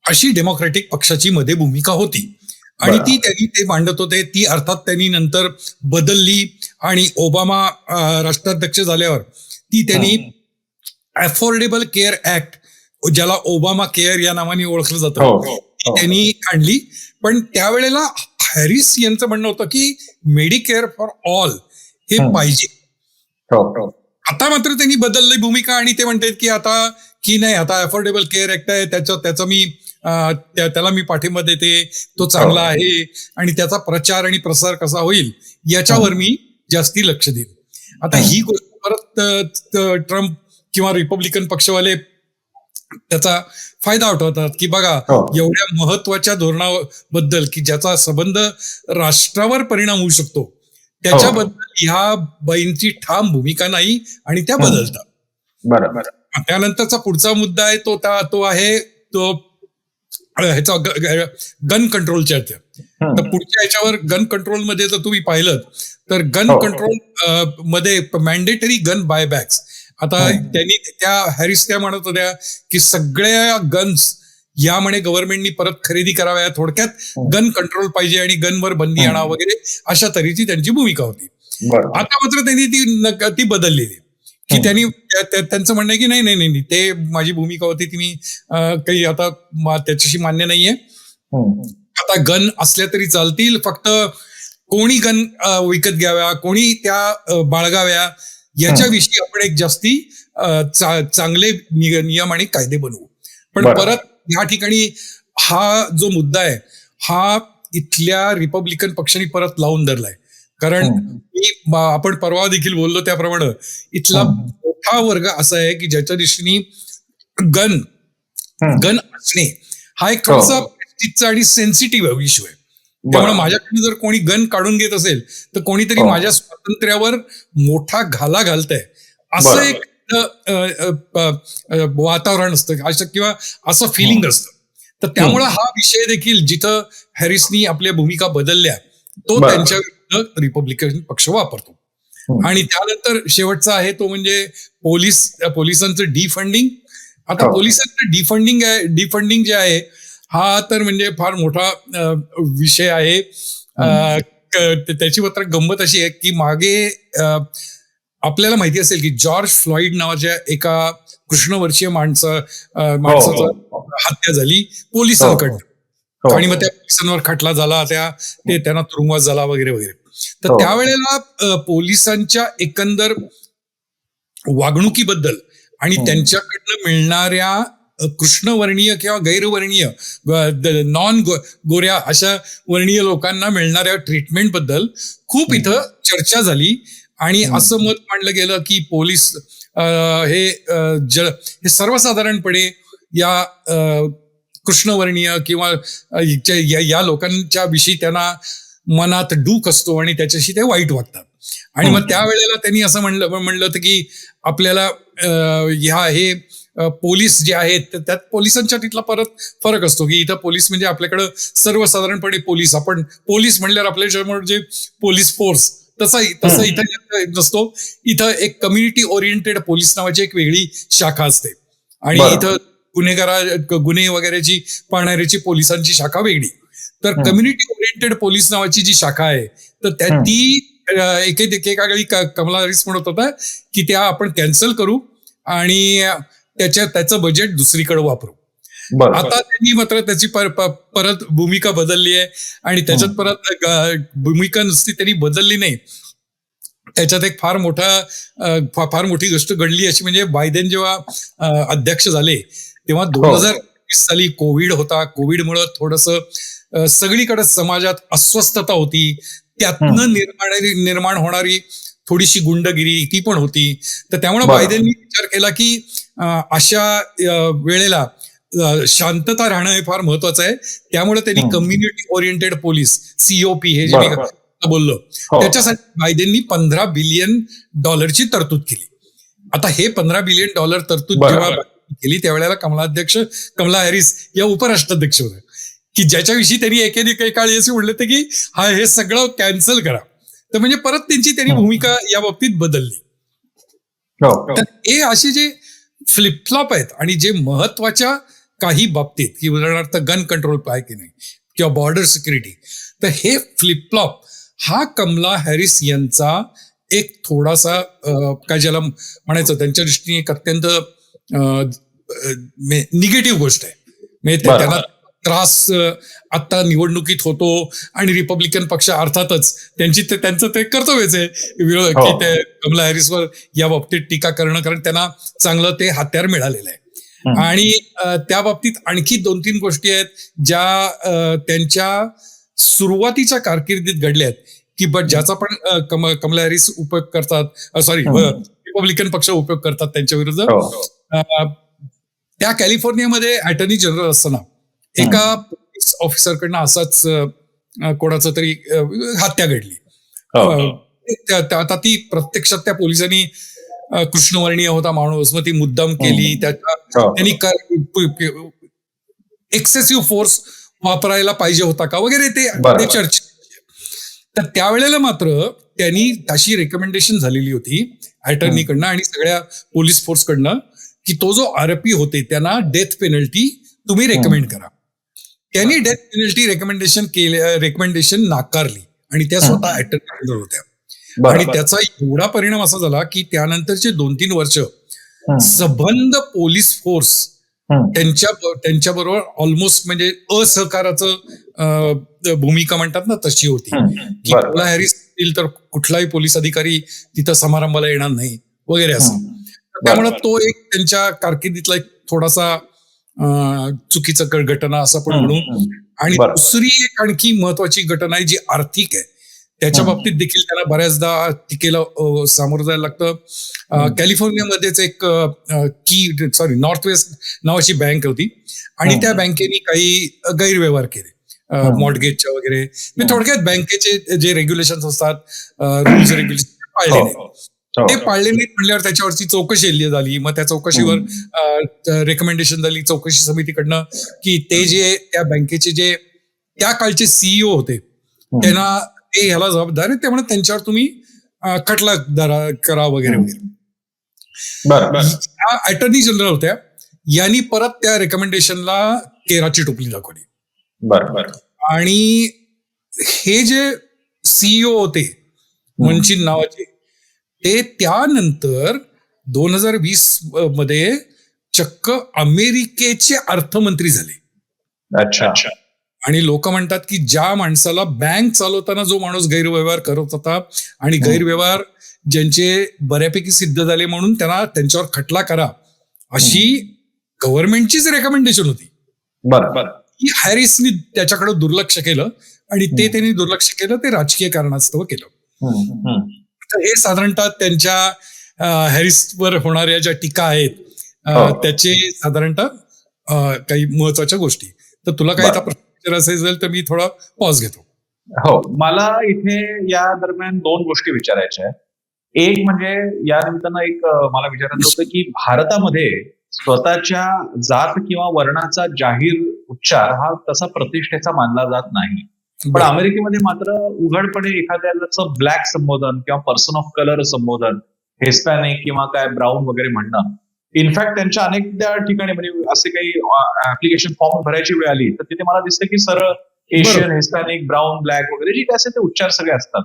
अशी डेमोक्रॅटिक पक्षाची मध्ये भूमिका होती आणि ती त्यांनी ते मांडत होते. ती अर्थात त्यांनी नंतर बदलली आणि ओबामा राष्ट्राध्यक्ष झाल्यावर ती त्यांनी अफोर्डेबल केअर ऍक्ट, ज्याला ओबामा केअर या नावाने ओळखलं जातं, ती त्यांनी आणली. पण त्यावेळेला हॅरिस यांचं म्हणणं होतं की मेडिकेअर फॉर ऑल हे पाहिजे. आता मात्र त्यांनी बदलली भूमिका आणि ते म्हणतात की आता की नाही, आता अफोर्डेबल केअर ऍक्ट आहे, त्याचा मी त्याला मी पाठिंबा देते, तो चांगला आहे आणि त्याचा प्रचार आणि प्रसार कसा होईल याच्यावर मी जास्ती लक्ष देईन. आता ही गोष्ट परत ट्रम्प किंवा रिपब्लिकन पक्षवाले त्याचा फायदा उठवतात की बघा, एवढ्या महत्वाच्या धोरणाबद्दल की ज्याचा संबंध राष्ट्रावर परिणाम होऊ शकतो त्याच्याबद्दल ह्या बाईंची ठाम भूमिका नाही आणि त्या बदलतात. बरोबर. त्यानंतरचा पुढचा मुद्दा आहे तो आहे तो ह्याचा गन कंट्रोलच्या. तर पुढच्या ह्याच्यावर गन कंट्रोल मध्ये जर तुम्ही पाहिलं तर गन कंट्रोल मध्ये मॅन्डेटरी गन बायबॅक्स. आता त्यांनी हॅरिस त्या म्हणत होत्या की सगळ्या गन्स या म्हणे गव्हर्नमेंटनी परत खरेदी कराव्या, थोडक्यात गन कंट्रोल पाहिजे आणि गनवर बंदी आणा वगैरे अशा तऱ्हेची त्यांची भूमिका होती. आता मात्र त्यांनी ती बदललेली की त्यांनी त्यांचं म्हणणं आहे की नाही ते माझी भूमिका होती ती मी काही आता त्याच्याशी मान्य नाहीये. आता गन असल्या तरी चालतील, फक्त कोणी गन विकत घ्याव्या, कोणी त्या बाळगाव्या याच्याविषयी आपण एक जास्ती चांगले नियम आणि कायदे बनवू. पण परत या ठिकाणी हा जो मुद्दा आहे हा इथल्या रिपब्लिकन पक्षाने परत लावून धरलाय. कारण आपण परवा देखील बोललो त्याप्रमाणे इथला मोठा वर्ग असा आहे की ज्याच्या दृष्टीने गन असणे हा एक थोडासा प्रेस्टिजचा आणि सेन्सिटिव्ह इश्यू आहे. त्यामुळे माझ्याकडे जर कोणी गन काढून घेत असेल तर कोणीतरी माझ्या स्वातंत्र्यावर मोठा घाला घालतंय असं एक वातावरण असतं किंवा असं फिलिंग असतं. तर त्यामुळे हा विषय देखील जिथं हॅरिसनी आपल्या भूमिका बदलल्या तो त्यांच्या विरुद्ध रिपब्लिकन पक्ष वापरतो. आणि त्यानंतर शेवटचा आहे तो म्हणजे पोलिसांचं डिफंडिंग. आता पोलिसांचं डिफंडिंग जे आहे हा तर म्हणजे फार मोठा विषय आहे. त्याची मात्र गंमत अशी आहे की मागे आपल्याला माहिती असेल की जॉर्ज फ्लॉइड नावाच्या एका कृष्णवर्षीय माणसाचा हत्या झाली पोलिसांकडनं आणि मग त्या पोलिसांवर खटला झाला, त्यांना तुरुंगवास झाला वगैरे वगैरे. तर त्यावेळेला पोलिसांच्या एकंदर वागणुकीबद्दल आणि त्यांच्याकडनं मिळणाऱ्या कृष्णवर्णीय किंवा गैरवर्णीय नॉन गोऱ्या अशा वर्णीय लोकांना मिळणाऱ्या ट्रीटमेंट बद्दल खूप इथं चर्चा झाली आणि असं मत मांडलं गेलं की पोलीस हे सर्वसाधारणपणे या कृष्णवर्णीय किंवा या लोकांच्या विषयी त्यांना मनात डूक असतो आणि त्याच्याशी ते वाईट वागतात. आणि मग त्यावेळेला त्यांनी असं म्हणलं होतं की आपल्याला हे पोलीस जे आहेत त्यात पोलिसांच्या तिथला परत फरक असतो की इथं पोलीस म्हणजे आपल्याकडं सर्वसाधारणपणे आपण पोलीस म्हणल्यावर आपल्या जे पोलीस फोर्स तसा इथं नसतो. इथं एक कम्युनिटी ओरिएंटेड पोलीस नावाची एक वेगळी शाखा असते आणि इथं गुन्हे वगैरेची पाहणाऱ्याची पोलिसांची शाखा वेगळी. तर कम्युनिटी ओरिएंटेड पोलीस नावाची जी शाखा आहे तर ती एकेका वेळी कमला हॅरिस म्हणत होता की त्या आपण कॅन्सल करू आणि त्याचं बजेट दुसरीकडे वापरू. आता त्यांनी मात्र त्याची परत भूमिका बदलली आहे आणि त्याच्यात परत भूमिका नुसती त्यांनी बदलली नाही, त्याच्यात एक फार मोठी गोष्ट घडली अशी म्हणजे बायडेन जेव्हा अध्यक्ष झाले तेव्हा 2020 साली कोविड होता. कोविडमुळे थोडंसं सगळीकडे समाजात अस्वस्थता होती, त्यातनं निर्माण होणारी थोडीशी गुंडगिरी ती पण होती. तर त्यामुळे बायडेननी विचार केला की अशा वेळेला शांतता राहणं हे फार महत्वाचं आहे. त्यामुळे त्यांनी कम्युनिटी ओरिएंटेड पोलीस COP हे जे मी बोललो त्याच्यासाठी बायडेननी $15 बिलियन तरतूद केली. आता हे $15 बिलियन तरतूद जेव्हा केली त्यावेळेला कमला हॅरिस या उपराष्ट्राध्यक्ष होत्या की ज्याच्याविषयी त्यांनी एके काळी असे म्हणले होते की हे सगळं कॅन्सल करा. तर म्हणजे परत त्यांनी भूमिका या बाबतीत बदलली. तर हे असे जे फ्लिपफ्लॉप आहेत आणि जे महत्वाच्या काही बाबतीत की उदाहरणार्थ गन कंट्रोल आहे की नाही किंवा बॉर्डर सिक्युरिटी, तर हे फ्लिपफ्लॉप हा कमला हॅरिस यांचा एक थोडासा काय ज्याला म्हणायचं त्यांच्या दृष्टीने एक अत्यंत निगेटिव्ह गोष्ट आहे. म्हणजे त्यांना त्रास आता निवडणुकीत होतो आणि रिपब्लिकन पक्ष अर्थातच त्यांचं ते कर्तव्यच आहे की ते कमला हॅरिसवर या बाबतीत टीका करणं, कारण त्यांना चांगलं ते हत्यार मिळालेलं आहे. आणि त्या बाबतीत आणखी 2-3 गोष्टी आहेत ज्या त्यांच्या सुरुवातीच्या कारकिर्दीत घडल्या आहेत की ज्याचा पण कमला हॅरिस उपयोग करतात, रिपब्लिकन पक्ष उपयोग करतात त्यांच्या विरुद्ध. त्या कॅलिफोर्नियामध्ये अटॉर्नी जनरल असताना एका पोलीस ऑफिसरकडनं असाच कोणाचं तरी हत्या घडली. आता ती प्रत्यक्षात त्या पोलिसांनी कृष्णवर्णीय होता माणूस, मग ती मुद्दाम केली, त्यांनी एक्सेसिव्ह फोर्स वापरायला पाहिजे होता का वगैरे ते चर्चा. तर त्यावेळेला मात्र त्यांनी अशी रेकमेंडेशन झालेली होती अटॉर्नीकडनं आणि सगळ्या पोलीस फोर्सकडनं की तो जो आरोपी होते त्यांना डेथ पेनल्टी तुम्ही रेकमेंड करा. त्यांनी डेथ पेनल्टी रेकमेंडेशन नाकारली आणि त्या स्वतः अटॉर्नी जनरल होत्या. आणि त्याचा एवढा परिणाम असा झाला की त्यानंतरचे 2-3 वर्ष सबंध पोलीस फोर्स त्यांच्याबरोबर ऑलमोस्ट म्हणजे असहकाराचं भूमिका म्हणतात ना तशी होती की कमला हॅरिस येईल तर कुठलाही पोलीस अधिकारी तिथं समारंभाला येणार नाही वगैरे असं. त्यामुळे तो एक त्यांच्या कारकिर्दीतला एक थोडासा चुकीचं घटना असं पण म्हणू. आणि दुसरी एक आणखी महत्वाची घटना आहे जी आर्थिक आहे त्याच्या बाबतीत देखील त्यांना बऱ्याचदा टीकेला सामोरं जायला लागतं. कॅलिफोर्नियामध्येच एक नॉर्थ वेस्ट नावाची बँक होती आणि त्या बँकेने काही गैरव्यवहार केले मॉर्टगेजच्या वगैरे. म्हणजे थोडक्यात बँकेचे जे रेग्युलेशन असतात, रूल्स रेग्युलेशन पाळले नाही. ते पाळले नाहीत म्हणल्यावर त्याच्यावरची चौकशी झाली. मग त्या चौकशीवर रेकमेंडेशन झाली चौकशी समितीकडनं की ते जे त्या बँकेचे जे त्या काळचे सीईओ होते त्यांना ते ह्याला जबाबदार आहे, त्यामुळे त्यांच्यावर तुम्ही खटला करा वगैरे वगैरे. अटर्नी जनरल होत्या, यांनी परत त्या रेकमेंडेशनला केराची टोपली दाखवली. आणि हे जे सीईओ होते मनचिन नावाचे, ते त्यानंतर 2020 मध्ये चक्क अमेरिकेचे अर्थमंत्री झाले. अच्छा. आणि लोक म्हणतात की ज्या माणसाला बँक चालवताना जो माणूस गैरव्यवहार करत होता आणि गैरव्यवहार ज्यांचे बऱ्यापैकी सिद्ध झाले म्हणून त्यांच्यावर खटला करा, अशी गव्हर्नमेंटचीच रेकमेंडेशन होती. बरं. की हॅरिसनी त्याच्याकडे दुर्लक्ष केलं आणि ते त्यांनी दुर्लक्ष केलं, ते राजकीय कारणास्तव केलं. तर हे साधारणतः त्यांच्या हॅरिसवर होणाऱ्या ज्या टीका आहेत त्याचे साधारणतः काही महत्वाच्या गोष्टी. तर तुला काही आता प्रश्न असेल तर मी थोडा पॉज घेतो. हो, मला इथे या दरम्यान 2 गोष्टी विचारायच्या आहेत. एक म्हणजे या निमित्तानं एक मला विचारायचं होतं की भारतामध्ये स्वतःच्या जात किंवा वर्णाचा जाहीर उच्चार हा तसा प्रतिष्ठेचा मानला जात नाही. पण अमेरिकेमध्ये मात्र उघडपणे एखाद्याचं ब्लॅक संबोधन किंवा पर्सन ऑफ कलर संबोधन, हिस्पॅनिक किंवा काय ब्राऊन वगैरे म्हणणं, इनफॅक्ट त्यांच्या अनेकदा ठिकाणी म्हणजे असे काही ऍप्लिकेशन फॉर्म भरायची वेळ आली तर तिथे मला दिसतं की सरळ एशियन, हिस्पॅनिक, ब्राऊन, ब्लॅक वगैरे जे काय असेल ते उच्चार सगळे असतात.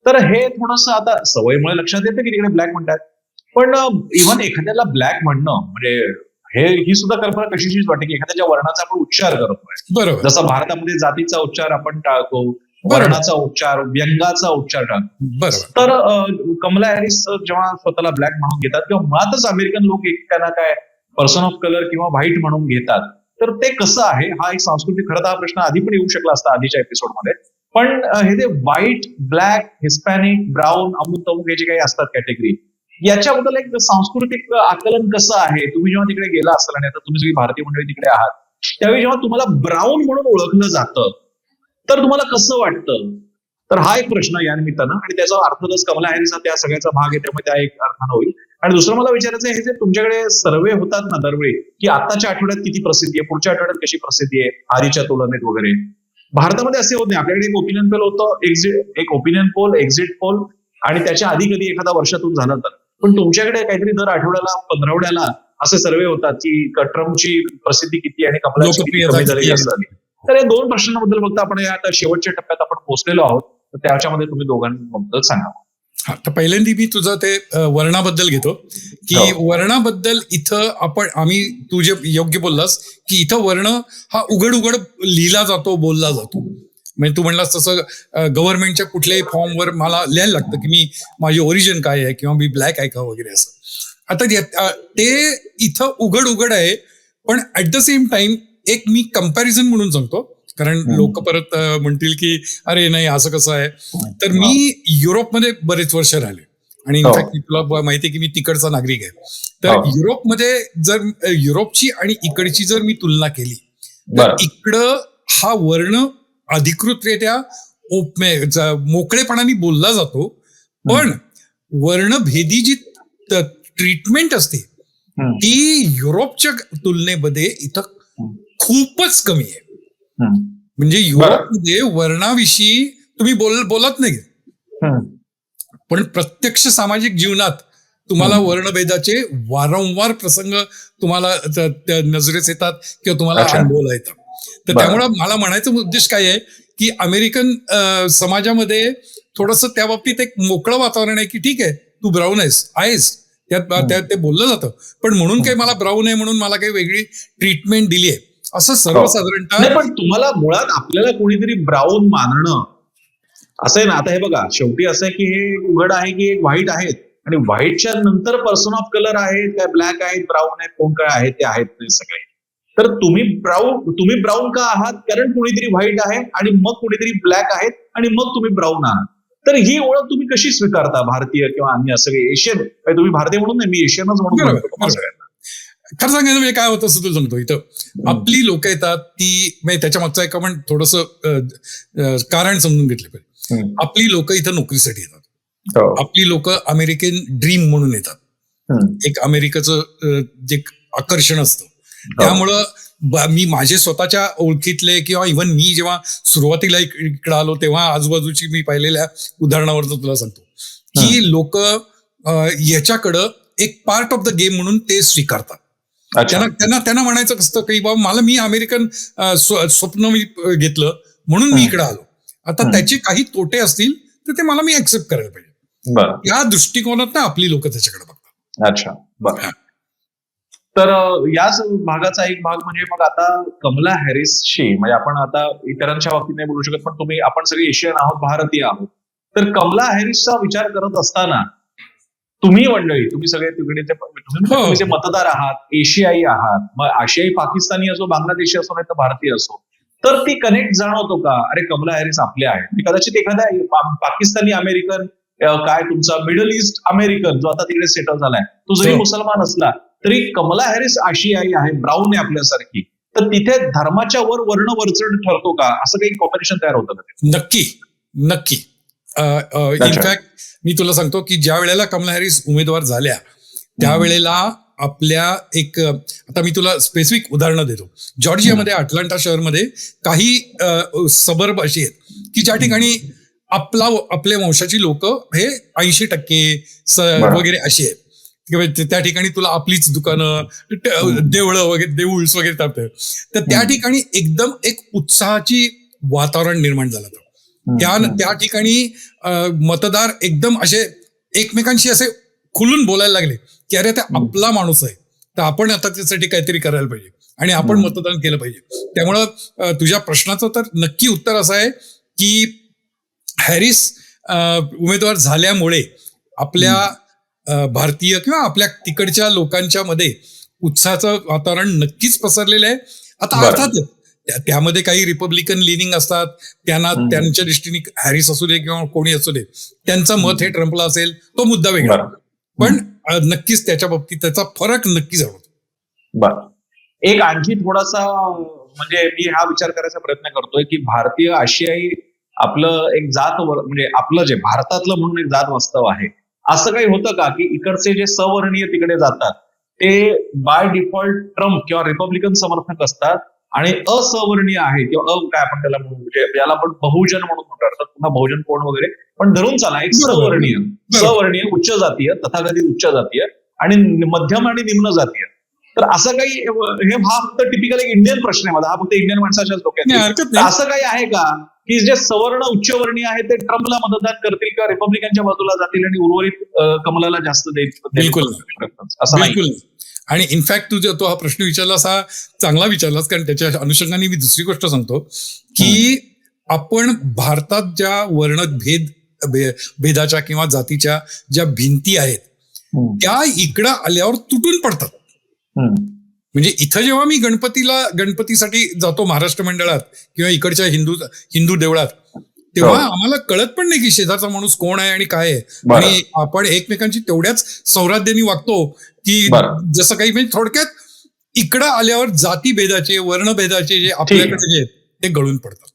तर हे थोडंसं आता सवयीमुळे लक्षात येतं की तिकडे ब्लॅक म्हणतात, पण इव्हन एखाद्याला ब्लॅक म्हणणं म्हणजे ही सुद्धा कल्पना कशीच वाटते की एखाद्याच्या वर्णाचा आपण उच्चार करतोय. बरोबर. जसं भारतामध्ये जातीचा उच्चार आपण टाळतो, वर्णाचा उच्चार, व्यंगाचा उच्चार टाळतो. तर कमला हॅरिस जेव्हा स्वतःला ब्लॅक म्हणून घेतात किंवा मुळातच अमेरिकन लोक एकट्याला काय पर्सन ऑफ कलर किंवा व्हाईट म्हणून घेतात, तर ते कसं आहे हा एक सांस्कृतिक, खरं तर हा प्रश्न आधी पण येऊ शकला असता आधीच्या एपिसोडमध्ये. पण हे जे व्हाईट, ब्लॅक, हिस्पॅनिक, ब्राऊन, अमुक तमुक हे जे काही असतात कॅटेगरी, याच्याबद्दल एक सांस्कृतिक आकलन कसं आहे? तुम्ही जेव्हा तिकडे गेला असाल आणि आता तुम्ही सगळी भारतीय मंडळी तिकडे आहात, त्यावेळी जेव्हा तुम्हाला ब्राऊन म्हणून ओळखलं जातं तर तुम्हाला कसं वाटतं? तर हा एक प्रश्न या निमित्तानं, आणि त्याचा अर्थातच कमला हॅरिस त्या सगळ्याचा भाग आहे, त्यामुळे त्या एक अर्थानं होईल. आणि दुसरं मला विचारायचं आहे, हे जे तुमच्याकडे सर्वे होतात ना दरवेळी की आताच्या आठवड्यात किती प्रसिद्धी आहे, पुढच्या आठवड्यात कशी प्रसिद्धी आहे आधीच्या तुलनेत वगैरे, भारतामध्ये असे होत नाही. आपल्याकडे एक ओपिनियन पोल होतं, एक ओपिनियन पोल, एक्झिट पोल, आणि त्याच्या आधी कधी एखादा वर्षातून झालं तर. पण तुमच्याकडे काहीतरी दर आठवड्याला, 15 असे सर्वे होतात की ट्रम्पची प्रसिद्धी किती आणि कमलाची किती कमी झाली, जास्त झाली. तर या 2 प्रश्नांबद्दल फक्त आपण या आता शेवटच्या टप्प्यात आपण पोहोचलेलो आहोत, तर त्याच्यामध्ये तुम्ही दोघांबद्दल सांगा. हा, तर पहिल्यांदा मी तुझं ते वर्णाबद्दल घेतो की वर्णाबद्दल इथं आम्ही तू जे योग्य बोललास की इथं वर्ण हा उघड लिहिला जातो, बोलला जातो. म्हणजे तू म्हणलास तसं गव्हर्नमेंटच्या कुठल्याही फॉर्मवर मला लिहायला लागतं की मी माझी ओरिजिन काय आहे किंवा मी ब्लॅक आहे का वगैरे असं. आता ते इथं उघड आहे, पण ऍट द सेम टाइम एक मी कंपॅरिझन म्हणून सांगतो, कारण लोक परत म्हणतील की अरे नाही असं कसं आहे. तर मी युरोपमध्ये बरेच वर्ष राहिले आणि इनफॅक्ट तुला माहिती आहे की मी तिकडचा नागरिक आहे. तर युरोपमध्ये जर युरोपची आणि इकडची जर मी तुलना केली तर इकडं हा वर्ण अधिकृतरित्या मोकळेपणाने बोलला जातो, पण वर्णभेदी जी ट्रीटमेंट असते ती युरोपच्या तुलनेमध्ये इथं खूपच कमी आहे. म्हणजे युरोपमध्ये वर्णाविषयी तुम्ही बोलत नाही, पण प्रत्यक्ष सामाजिक जीवनात तुम्हाला वर्णभेदाचे वारंवार प्रसंग तुम्हाला नजरेस येतात किंवा तुम्हाला अनुभवला येतात. तर त्यामुळे मला म्हणायचं उद्देश काय आहे की अमेरिकन समाजामध्ये थोडंसं त्या बाबतीत एक मोकळं वातावरण आहे की ठीक आहे तू ब्राऊन आहेस त्यात ते बोललं जातं, पण म्हणून काही मला ब्राऊन आहे म्हणून मला काही वेगळी ट्रीटमेंट दिली आहे असं सर्वसाधारणतः. पण तुम्हाला मुळात आपल्याला कोणीतरी ब्राऊन मानणं असं आहे ना. आता हे बघा, शेवटी असं आहे की हे उघड आहे की एक व्हाईट आहेत, आणि व्हाईटच्या नंतर पर्सन ऑफ कलर आहेत, काय ब्लॅक आहेत, ब्राऊन आहेत, कोण काय आहेत ते आहेत ते सगळे. तर तुम्ही ब्राऊन का आहात? कारण कोणीतरी व्हाईट आहे आणि मग कोणीतरी ब्लॅक आहेत आणि मग तुम्ही ब्राऊन आहात. तर ही ओळख तुम्ही कशी स्वीकारता, भारतीय किंवा अन्य सगळे एशियन? तुम्ही भारतीय म्हणून नाही, मी एशियनच म्हणून बरोबर, म्हणतो तुम्हाला बरोबर. सगळ्यांना. खरं सांगायचं म्हणजे काय होतं असं तुला सांगतो, इथं आपली लोक येतात ती म्हणजे त्याच्या मागचं एक आपण थोडस कारण समजून घेतलं पाहिजे. आपली लोक इथं नोकरीसाठी येतात. हो. आपली लोक अमेरिकन ड्रीम म्हणून येतात. एक अमेरिकेचं जे आकर्षण असतं त्यामुळं मी माझे स्वतःच्या ओळखीतले किंवा इव्हन मी जेव्हा सुरुवातीला इकडे आलो तेव्हा आजूबाजूची मी पाहिलेल्या उदाहरणावर तुला सांगतो की लोक याच्याकडं एक पार्ट ऑफ द गेम म्हणून ते स्वीकारतात. त्यांना म्हणायचं असतं की बाबा मला मी अमेरिकन स्वप्न मी घेतलं म्हणून मी इकडे आलो. आता त्याचे काही तोटे असतील तर ते मला मी ऍक्सेप्ट करायला पाहिजे. या दृष्टिकोनात आपली लोक त्याच्याकडे बघतात. अच्छा, बरं. तर याच भागाचा एक भाग म्हणजे मग आता कमला हॅरिसशी, म्हणजे आपण आता इतरांच्या बाबतीत नाही बोलू शकत, पण आपण सगळे एशियन आहोत, भारतीय आहोत. तर कमला हॅरिसचा विचार करत असताना तुम्ही मंडळी, तुम्ही सगळे तिकडे तुम्ही जे मतदार आहात, एशियाई आहात, मग आशियाई पाकिस्तानी असो, बांगलादेशी असो, नाही तर भारतीय असो, तर ती कनेक्ट जाणवतो का? अरे कमला हॅरिस आपले आहे. कदाचित एखाद्या पाकिस्तानी अमेरिकन, काय तुमचा मिडल ईस्ट अमेरिकन जो आता तिकडे सेटल झालाय, तो जरी मुसलमान असला तरी कमला हॅरिस आशियाई आहे, ब्राऊन आहे आपल्यासारखी, तर तिथे धर्माच्या वर वर्ण वरचढ ठरतो का? असं काही कॉम्बिनेशन तयार होतं का? नक्की. इनफॅक्ट मी तुला सांगतो की ज्या वेळेला कमला हॅरिस उमेदवार झाल्या त्यावेळेला आपल्या एक, आता मी तुला स्पेसिफिक उदाहरणं देतो. जॉर्जियामध्ये अटलांटा शहरमध्ये काही सबर्ब अशी आहेत की ज्या ठिकाणी आपल्या वंशाची लोक हे 80% वगैरे अशी आहेत. त्या ठिकाणी तुला आपलीच दुकानं, देवळं वगैरे, देऊळस वगैरे टाकतात. तर त्या ठिकाणी एकदम एक उत्साहाची वातावरण निर्माण झालं. त्या ठिकाणी मतदार एकदम असे एकमेकांशी असे खुलून बोलायला लागले की अरे ते आपला माणूस आहे, तर आपण आता त्यासाठी काहीतरी करायला पाहिजे आणि आपण मतदान केलं पाहिजे. त्यामुळं तुझ्या प्रश्नाचं तर नक्की उत्तर असं आहे की हॅरिस उमेदवार झाल्यामुळे आपल्या भारतीय किंवा आपल्या तिकडच्या लोकांच्या मध्ये उत्साहाचं वातावरण नक्कीच पसरलेलं आहे. आता अर्थात त्यामध्ये काही रिपब्लिकन लिनिंग असतात, त्यांना त्यांच्या दृष्टीने हॅरिस असू दे किंवा कोणी असू दे, त्यांचं मत हे ट्रम्पला असेल, तो मुद्दा वेगळा, पण नक्कीच त्याच्या बाबतीत त्याचा फरक नक्की जाणवतो. बरं, एक आणखी थोडासा म्हणजे मी हा विचार करायचा प्रयत्न करतोय की भारतीय आशियाई आपलं एक जात, म्हणजे आपलं जे भारतातलं म्हणून एक जात वास्तव आहे, असं काही होतं का की इकडचे जे सवर्णीय तिकडे जातात ते बाय डिफॉल्ट ट्रम्प किंवा रिपब्लिकन समर्थक असतात आणि असवर्णीय आहे किंवा काय आपण त्याला म्हणू, म्हणजे याला आपण बहुजन म्हणून म्हणतो, पुन्हा बहुजन कोण वगैरे, पण धरून चला एक सवर्णीय उच्च जातीय, तथाकथित उच्च जातीय आणि मध्यम आणि निम्न जातीय. तर असं काही, हा फक्त टिपिकल एक इंडियन प्रश्न आहे माझा, हा फक्त इंडियन माणसाच्याच डोक्यात, असं काही आहे का की जे सवर्ण उच्चवर्णीय आहे ते ट्रम्पला मतदान करतील किंवा रिपब्लिकनच्या बाजूला जातील आणि उर्वरित कमलाला जास्त देईल? बिलकुल असं नाही. आणि इनफॅक्ट तुझा तो हा प्रश्न विचारलास, हा चांगला विचारलास, कारण त्याच्या अनुषंगाने मी दुसरी गोष्ट सांगतो की आपण भारतात ज्या भेदाच्या किंवा जातीच्या ज्या भिंती आहेत त्या इकडं आल्यावर तुटून पडतात. म्हणजे इथं जेव्हा मी गणपतीसाठी जातो महाराष्ट्र मंडळात किंवा इकडच्या हिंदू देवळात, तेव्हा आम्हाला कळत पण नाही की शेजारचा माणूस कोण आहे आणि काय आहे, आणि आपण एकमेकांची तेवढ्याच सौहार्दाने वागतो की जसं काही, म्हणजे थोडक्यात इकडं आल्यावर जाती भेदाचे, वर्णभेदाचे जे आपल्याकडे जे आहेत ते गळून पडतात.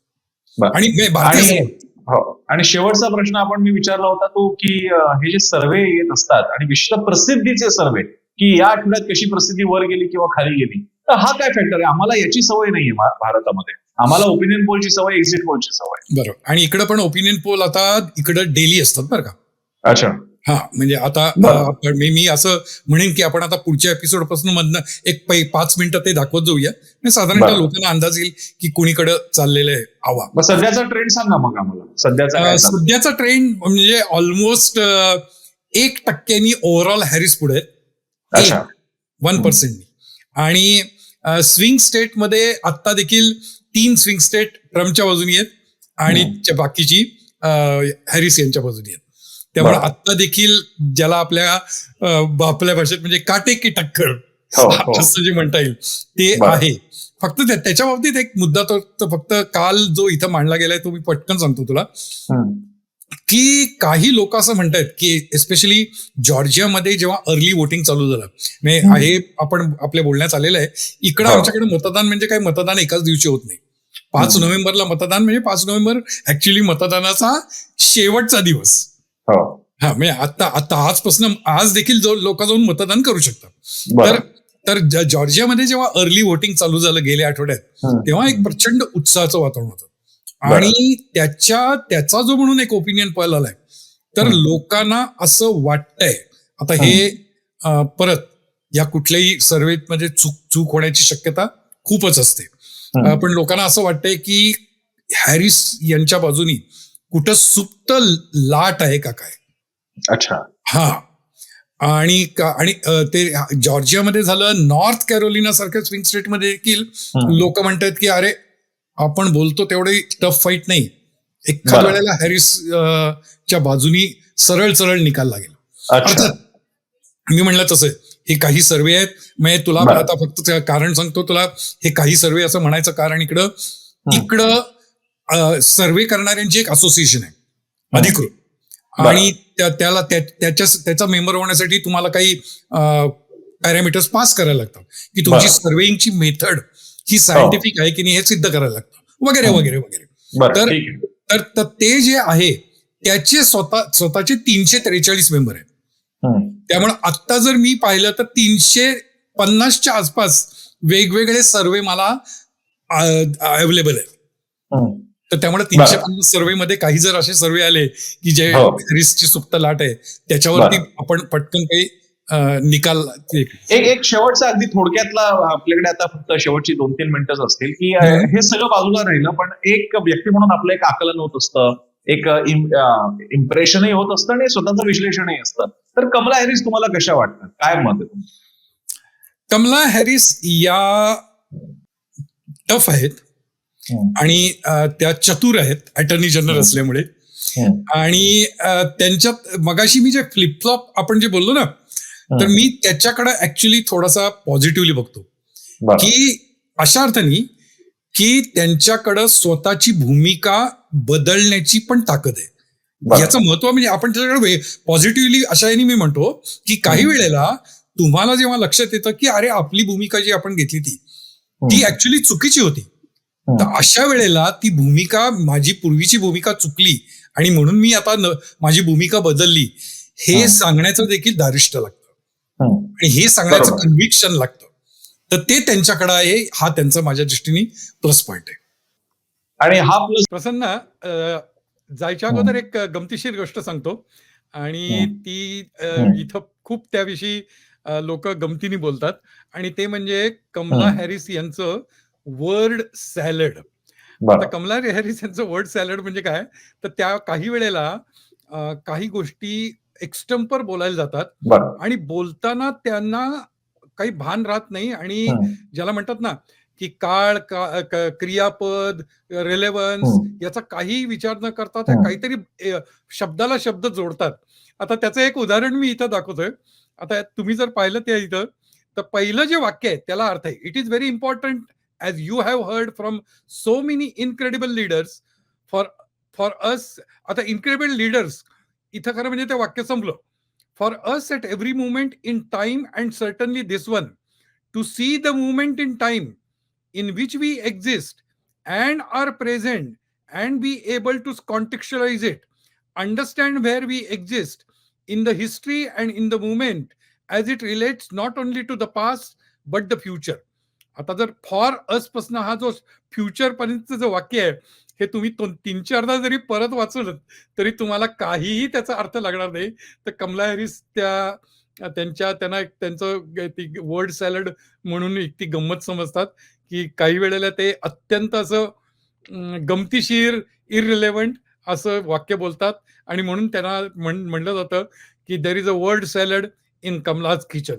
आणि शेवटचा प्रश्न मी विचारला होता तो की हे जे सर्वे येत असतात आणि विश्व प्रसिद्धीचे सर्वे, की या आठवड्यात कशी प्रसिद्धी वर गेली किंवा खाली गेली, तर हा काय फॅक्टर आहे? आम्हाला याची सवय नाहीये भारतामध्ये. आम्हाला ओपिनियन पोलची सवय, एक्झिट पोलची सवय. बरोबर. आणि इकडे पण ओपिनियन पोल आता इकडे डेली असतात बरं का. अच्छा. हा, म्हणजे आता मी असं म्हणेन की आपण आता पुढच्या एपिसोड पासून मधनं एक 5 मिनिटं ते दाखवत जाऊया, साधारणतः लोकांना अंदाज येईल की कुणीकडे चाललेलं आहे हवा. सध्याचा ट्रेंड सांगा मग आम्हाला. सध्याचा ट्रेंड म्हणजे ऑलमोस्ट 1% ओव्हरऑल हॅरिस पुढे, 1%. आणि स्विंग स्टेटमध्ये आता देखील 3 स्विंग स्टेट ट्रम्पच्या बाजूनी आहेत आणि बाकीची हॅरिस यांच्या बाजूनी आहेत. त्यामुळे आता देखील ज्याला आपल्या भाषेत म्हणजे काटे की टक्कर असं जे म्हणता येईल ते आहे. फक्त त्याच्या बाबतीत एक मुद्दा तो फक्त काल जो इथं मांडला गेलाय तो मी पटकन सांगतो तुला, की काही लोक असं म्हणतात की एस्पेशली जॉर्जियामध्ये जेव्हा अर्ली वोटिंग चालू झालं, म्हणजे हे आपण आपल्या बोलण्यात आलेलं आहे, इकडं हो. आमच्याकडे मतदान म्हणजे काय, मतदान एकाच दिवशी होत नाही. 5 नोव्हेंबरला मतदान म्हणजे 5 नोव्हेंबर ऍक्च्युली मतदानाचा शेवटचा दिवस. हो. हा, म्हणजे आता आजपासून आज देखील लोक जाऊन मतदान करू शकतात. बरं. तर जॉर्जियामध्ये जेव्हा अर्ली वोटिंग चालू झालं गेल्या आठवड्यात, तेव्हा एक प्रचंड उत्साहाचं वातावरण होतं. आणि त्याचा जो म्हणून एक ओपिनियन पोल आलाय, तर लोकांना असं वाटतंय, आता हे परत या कुठल्याही सर्वेमध्ये चूक होण्याची शक्यता खूपच असते, पण लोकांना असं वाटतंय की हॅरिस यांच्या बाजूनी कुठं सुप्त लाट आहे का काय. अच्छा. हा, आणि ते जॉर्जियामध्ये झालं, नॉर्थ कॅरोलिना सारख्या स्विंग स्टेटमध्ये देखील लोक म्हणतात की अरे, आपण बोलतो तेवढे टफ फाईट नाही, एखाद वेळेला हॅरिस च्या बाजूनी सरळ सरळ निकाल लागेल. अर्थात मी म्हणलं तसं हे काही सर्वे आहेत, म्हणजे तुला आता फक्त कारण सांगतो तुला, हे काही सर्वे असं म्हणायचं कारण इकडं सर्वे करणाऱ्यांची एक असोसिएशन आहे अधिकृत, आणि त्याचा मेंबर होण्यासाठी तुम्हाला काही पॅरामीटर्स पास करायला लागतात की तुमची सर्वेइंगची मेथड ही सायंटिफिक आहे की नाही हे सिद्ध करायला लागतं, वगैरे वगैरे वगैरे. तर ते जे आहे त्याचे स्वतःचे 343 मेंबर आहेत. त्यामुळे आता जर मी पाहिलं तर 350च्या आसपास वेगवेगळे सर्वे मला अवेलेबल आहेत. तर त्यामुळे 350 सर्वे मध्ये काही जर असे सर्वे आले की जे हॅरिसची सुप्त लाट आहे, त्याच्यावरती आपण पटकन काही निकाल. एक शेवटचा अगदी थोडक्यातला, आपल्याकडे आता फक्त शेवटची 2-3 मिनिटंच असतील, की हे सगळं बाजूला राहिलं, पण एक व्यक्ती म्हणून आपलं एक आकलन होत असतं, एक इम्प्रेशनही होत असतं आणि स्वतःचं विश्लेषणही असतं. तर कमला हॅरिस तुम्हाला कशा वाटतात, काय मत आहे तुमचं? कमला हॅरिस या टफ आहेत आणि त्या चतुर आहेत अटर्नी जनरल असल्यामुळे, आणि त्यांच्यात मगाशी मी जे फ्लिपफ्लॉप आपण जे बोललो ना, तर मी त्याच्याकडे ऍक्च्युली थोडासा पॉझिटिव्हली बघतो, की अशा अर्थाने की त्यांच्याकडं स्वतःची भूमिका बदलण्याची पण ताकद आहे. याचं महत्व म्हणजे आपण त्याच्याकडे पॉझिटिव्हली अशा याने मी म्हणतो की काही वेळेला तुम्हाला जेव्हा लक्षात येतं की अरे, आपली भूमिका जी आपण घेतली ती ऍक्च्युली चुकीची होती, तर अशा वेळेला ती भूमिका, माझी पूर्वीची भूमिका चुकली आणि म्हणून मी आता माझी भूमिका बदलली, हे सांगण्याचं देखील दारिष्ट्य लागतं आणि हे सांगण्याचं कन्व्हिक्शन लागतं. तर ते त्यांच्याकडे आहे, हा त्यांचा माझ्या दृष्टीने प्लस पॉइंट आहे. आणि हा प्लस, प्रसन्न, जायच्या अगोदर एक गमतीशीर गोष्ट सांगतो, आणि ती इथं खूप त्याविषयी लोक गमतीने बोलतात, आणि ते म्हणजे कमला हॅरिस यांचं वर्ड सॅलड. आता कमला हॅरिस यांचं वर्ड सॅलड म्हणजे काय, तर त्या काही वेळेला काही गोष्टी एक्स्टम्पर बोलायला जातात आणि बोलताना त्यांना काही भान राहत नाही, आणि ज्याला म्हणतात ना की काळ, क्रियापद, रिलेव्हन्स याचा काही विचार न करता त्या काहीतरी शब्दाला शब्द जोडतात. आता त्याचं एक उदाहरण मी इथं दाखवतोय. आता तुम्ही जर पाहिलं त्या इथं, तर पहिलं जे वाक्य आहे त्याला अर्थ आहे, it is very important as you have heard from so many incredible leaders for us. आता इनक्रेडिबल लीडर्स इथं खरं म्हणजे ते वाक्य संपलं. For us at every movement in time and certainly this one, to see the movement in time in which we exist and are present and be able to contextualize it, understand where we exist in the history and in the moment as it relates not only to the past but the future. आता जर for us पासून हा जो future पर्यंतचं जो वाक्य आहे, हे तुम्ही 3-4दा जरी परत वाचलं तरी तुम्हाला काहीही त्याचा अर्थ लागणार नाही. तर कमला हॅरिस त्यांना त्यांचं वर्ड सॅलड म्हणून एक ती गंमत समजतात, की काही वेळेला ते अत्यंत असं गमतीशीर, इररिलेव्हंट असं वाक्य बोलतात, आणि म्हणून त्यांना म्हणलं जातं की there is a word salad in Kamla's kitchen.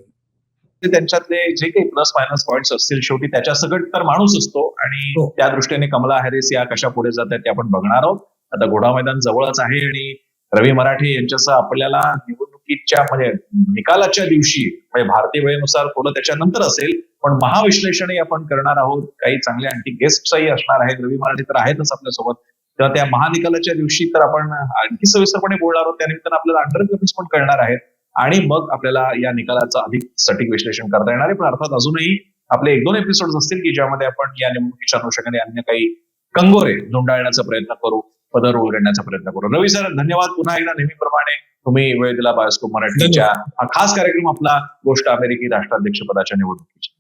त्यांच्यातले जे काही प्लस मायनस पॉइंट्स असतील, शेवटी त्याच्या सगळं तर माणूस असतो, आणि त्या दृष्टीने कमला हॅरिस या कशा पुढे जात आहेत ते आपण बघणार आहोत. आता घोडा मैदान जवळच आहे, आणि रवी मराठे यांच्यासह आपल्याला निवडणुकीच्या म्हणजे निकालाच्या दिवशी, म्हणजे भारतीय वेळेनुसार थोडं त्याच्यानंतर असेल, पण महाविश्लेषणही आपण करणार आहोत. काही चांगले आणखी गेस्टही असणार आहेत. रवी मराठे तर आहेतच आपल्यासोबत. तेव्हा त्या महानिकालाच्या दिवशी तर आपण आणखी सविस्तरपणे बोलणार आहोत. त्यानिमित्तानं आपल्याला अंडर पण कळणार आहेत आणि मग आपल्याला या निकालाचं अधिक सटीक विश्लेषण करता येणार आहे. पण अर्थात अजूनही आपले 1-2 एपिसोड असतील की ज्यामध्ये आपण या निवडणुकीच्या अनुषंगाने अन्य काही कंगोरे धुंडाळण्याचा प्रयत्न करू, पदर उलगडण्याचा प्रयत्न करू. रवी सर, धन्यवाद पुन्हा एकदा. नेहमीप्रमाणे तुम्ही वेळ दिला बायोस्कोप मराठीच्या हा खास कार्यक्रम आपला गोष्ट अमेरिकी राष्ट्राध्यक्ष पदाच्या निवडणुकीची.